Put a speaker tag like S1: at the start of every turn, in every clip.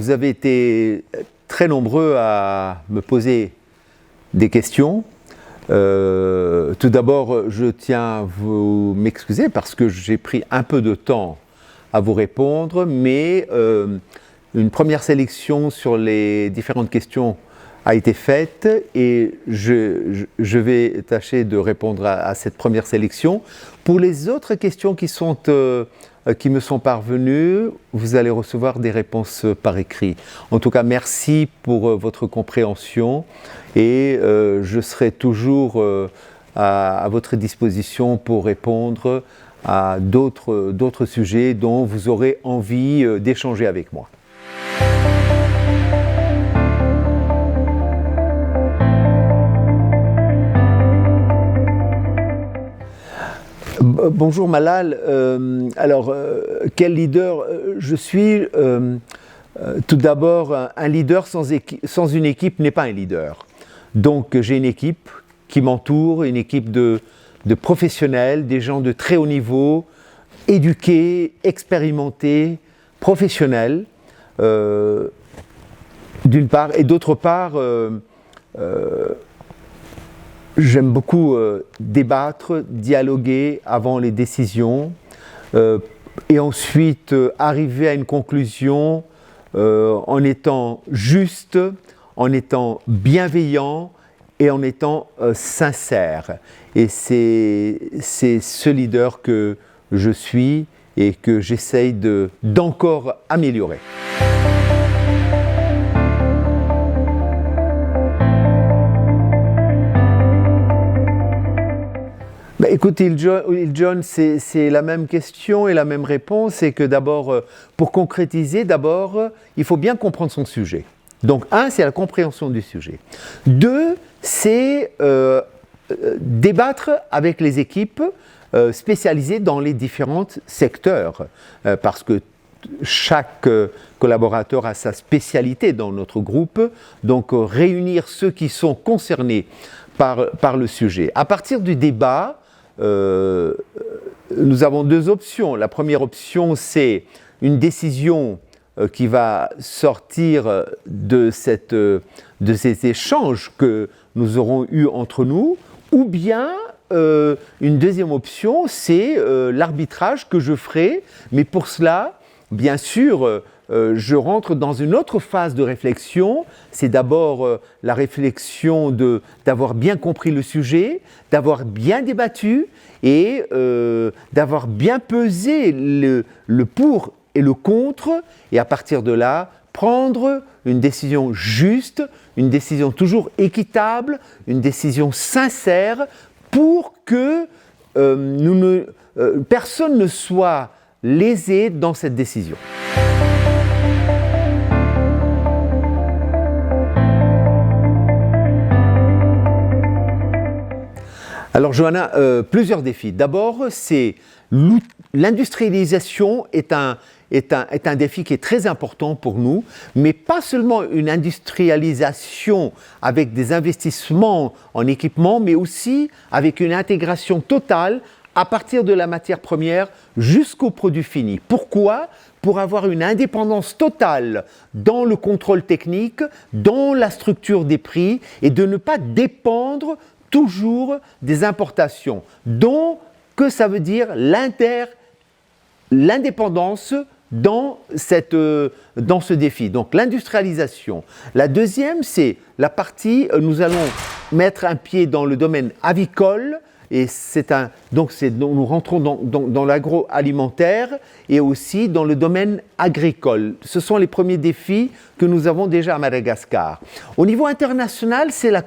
S1: vous avez été très nombreux à me poser des questions. Tout d'abord, je tiens à vous m'excuser parce que j'ai pris un peu de temps à vous répondre, mais une première sélection sur les différentes questions a été faite et je vais tâcher de répondre à cette première sélection. Pour les autres questions qui me sont parvenues, vous allez recevoir des réponses par écrit. En tout cas, merci pour votre compréhension et je serai toujours à votre disposition pour répondre à d'autres sujets dont vous aurez envie d'échanger avec moi. Bonjour Malal, quel leader je suis tout d'abord, un leader sans une équipe n'est pas un leader. Donc j'ai une équipe qui m'entoure, une équipe de professionnels, des gens de très haut niveau, éduqués, expérimentés, professionnels, d'une part, et d'autre part, j'aime beaucoup débattre, dialoguer avant les décisions et ensuite arriver à une conclusion en étant juste, en étant bienveillant et en étant sincère. Et c'est ce leader que je suis et que j'essaye d'encore améliorer. Écoutez, John, c'est la même question et la même réponse, c'est que d'abord, pour concrétiser, il faut bien comprendre son sujet. Donc, un, c'est la compréhension du sujet. Deux, c'est débattre avec les équipes spécialisées dans les différents secteurs, parce que chaque collaborateur a sa spécialité dans notre groupe, donc réunir ceux qui sont concernés par le sujet. À partir du débat, nous avons deux options. La première option, c'est une décision qui va sortir de ces échanges que nous aurons eus entre nous, ou bien une deuxième option, c'est l'arbitrage que je ferai, mais pour cela, bien sûr, je rentre dans une autre phase de réflexion. C'est d'abord la réflexion d'avoir bien compris le sujet, d'avoir bien débattu et d'avoir bien pesé le pour et le contre, et à partir de là, prendre une décision juste, une décision toujours équitable, une décision sincère pour que personne ne soit lésé dans cette décision. Alors Johanna, plusieurs défis. D'abord, l'industrialisation est un défi qui est très important pour nous, mais pas seulement une industrialisation avec des investissements en équipement, mais aussi avec une intégration totale à partir de la matière première jusqu'au produit fini. Pourquoi ? Pour avoir une indépendance totale dans le contrôle technique, dans la structure des prix et de ne pas dépendre toujours des importations. Donc, que ça veut dire l'indépendance dans ce défi. Donc, l'industrialisation. La deuxième, c'est la partie, nous allons mettre un pied dans le domaine avicole, et nous rentrons dans l'agroalimentaire et aussi dans le domaine agricole. Ce sont les premiers défis que nous avons déjà à Madagascar. Au niveau international, c'est la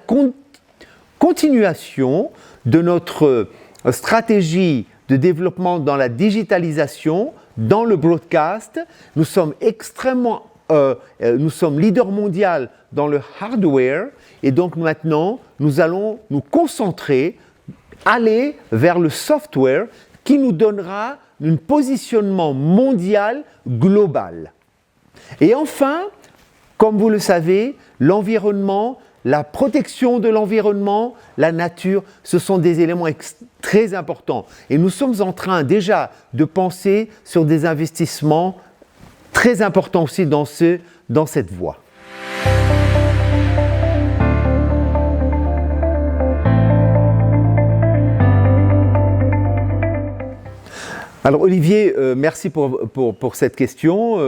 S1: continuation de notre stratégie de développement dans la digitalisation, dans le broadcast. Nous sommes leader mondial dans le hardware et donc maintenant nous allons nous concentrer, aller vers le software qui nous donnera un positionnement mondial global. Et enfin, comme vous le savez, l'environnement, la protection de l'environnement, la nature, ce sont des éléments très importants. Et nous sommes en train déjà de penser sur des investissements très importants aussi dans ce dans cette voie. Alors Olivier, merci pour cette question.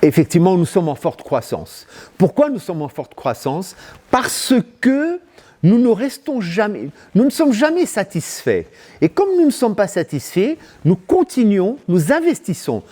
S1: Effectivement, nous sommes en forte croissance. Pourquoi nous sommes en forte croissance? Parce que nous ne sommes jamais satisfaits. Et comme nous ne sommes pas satisfaits, nous continuons, nous investissons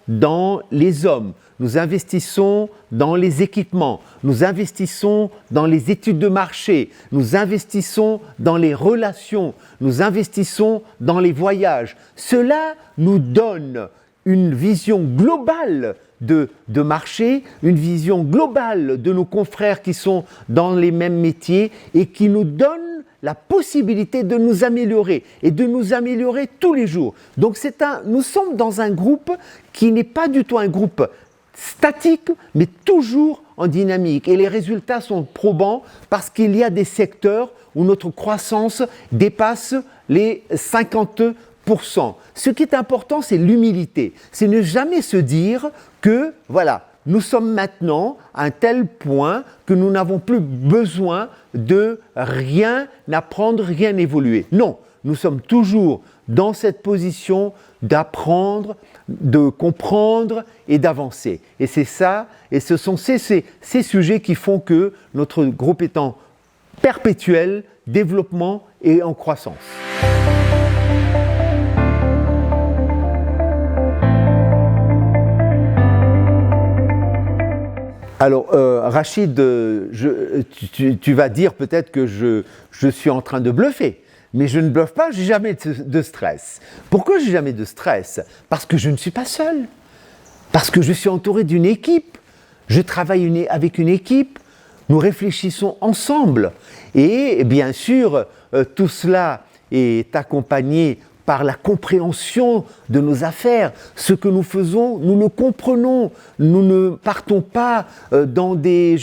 S1: dans les hommes, nous investissons dans les équipements, nous investissons dans les études de marché, nous investissons dans les relations, nous investissons dans les voyages. Cela nous donne une vision globale de marché, une vision globale de nos confrères qui sont dans les mêmes métiers et qui nous donne la possibilité de nous améliorer et de nous améliorer tous les jours. Donc nous sommes dans un groupe qui n'est pas du tout un groupe statique, mais toujours en dynamique. Et les résultats sont probants parce qu'il y a des secteurs où notre croissance dépasse les 50%. Ce qui est important, c'est l'humilité. C'est ne jamais se dire que, voilà, nous sommes maintenant à un tel point que nous n'avons plus besoin de rien apprendre, rien évoluer. Non, nous sommes toujours dans cette position d'apprendre, de comprendre et d'avancer. Et c'est ça, et ce sont ces sujets qui font que notre groupe est en perpétuel développement et en croissance. Alors, Rachid, tu vas dire peut-être que je suis en train de bluffer, mais je ne bluffe pas, je n'ai jamais de stress. Pourquoi je n'ai jamais de stress? Parce que je ne suis pas seul, parce que je suis entouré d'une équipe, je travaille avec une équipe, nous réfléchissons ensemble. Et bien sûr, tout cela est accompagné par la compréhension de nos affaires. Ce que nous faisons, nous le comprenons. Nous ne partons pas dans des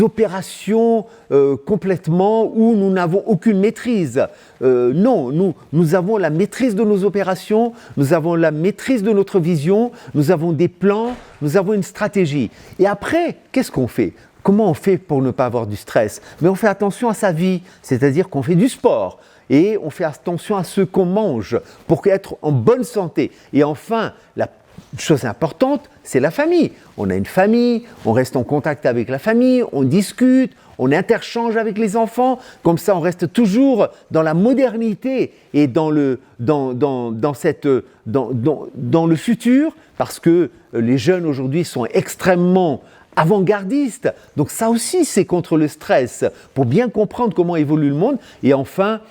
S1: opérations complètement où nous n'avons aucune maîtrise. Non, nous avons la maîtrise de nos opérations, nous avons la maîtrise de notre vision, nous avons des plans, nous avons une stratégie. Et après, qu'est-ce qu'on fait ? Comment on fait pour ne pas avoir du stress ? Mais on fait attention à sa vie, c'est-à-dire qu'on fait du sport. Et on fait attention à ce qu'on mange pour être en bonne santé. Et enfin, la chose importante, c'est la famille. On a une famille, on reste en contact avec la famille, on discute, on interchange avec les enfants. Comme ça, on reste toujours dans la modernité et dans le futur, parce que les jeunes aujourd'hui sont extrêmement avant-gardiste. Donc ça aussi, c'est contre le stress, pour bien comprendre comment évolue le monde. Et enfin,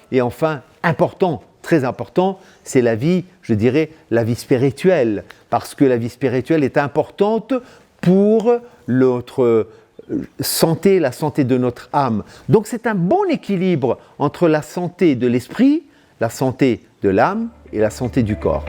S1: important, très important, c'est la vie, je dirais, la vie spirituelle. Parce que la vie spirituelle est importante pour notre santé, la santé de notre âme. Donc c'est un bon équilibre entre la santé de l'esprit, la santé de l'âme et la santé du corps.